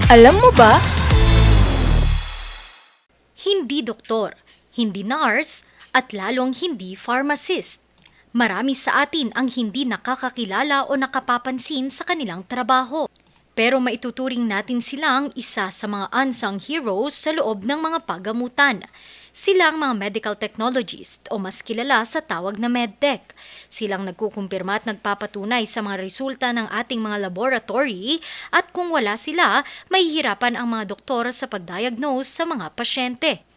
Alam mo ba? Hindi doktor, hindi nurse, at lalong hindi pharmacist. Marami sa atin ang hindi nakakakilala o nakapapansin sa kanilang trabaho. Pero maituturing natin silang isa sa mga unsung heroes sa loob ng mga pagamutan. Silang mga medical technologist o mas kilala sa tawag na medtech. Silang nagkukumpirma at nagpapatunay sa mga resulta ng ating mga laboratory at kung wala sila, mahihirapan ang mga doktor sa pagdiagnose sa mga pasyente.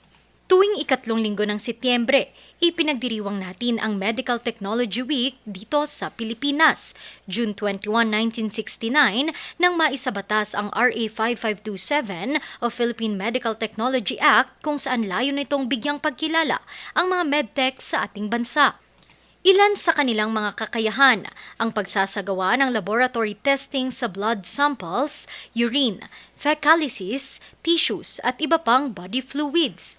Tuwing ikatlong linggo ng Setyembre, ipinagdiriwang natin ang Medical Technology Week dito sa Pilipinas. June 21, 1969, nang maisabatas ang RA 5527 o Philippine Medical Technology Act kung saan layo nitong bigyang pagkilala ang mga medtech sa ating bansa. Ilan sa kanilang mga kakayahan ang pagsasagawa ng laboratory testing sa blood samples, urine, fecalysis, tissues at iba pang body fluids.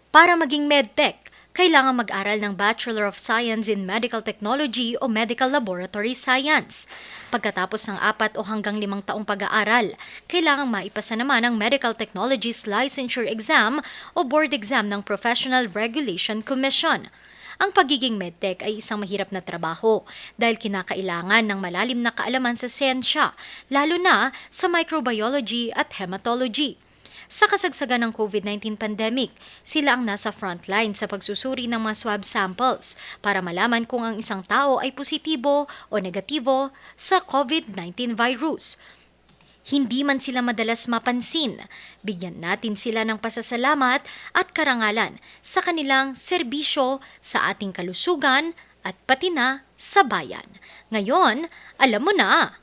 Para maging medtech, kailangan mag-aral ng Bachelor of Science in Medical Technology o Medical Laboratory Science. Pagkatapos ng 4 o hanggang 5 taong pag-aaral, kailangang maipasa naman ang Medical Technologist Licensure Exam o Board Exam ng Professional Regulation Commission. Ang pagiging medtech ay isang mahirap na trabaho dahil kinakailangan ng malalim na kaalaman sa siyensya, lalo na sa microbiology at hematology. Sa kasagsagan ng COVID-19 pandemic, sila ang nasa frontline sa pagsusuri ng mga swab samples para malaman kung ang isang tao ay positibo o negatibo sa COVID-19 virus. Hindi man sila madalas mapansin, bigyan natin sila ng pasasalamat at karangalan sa kanilang serbisyo sa ating kalusugan at pati na sa bayan. Ngayon, alam mo na!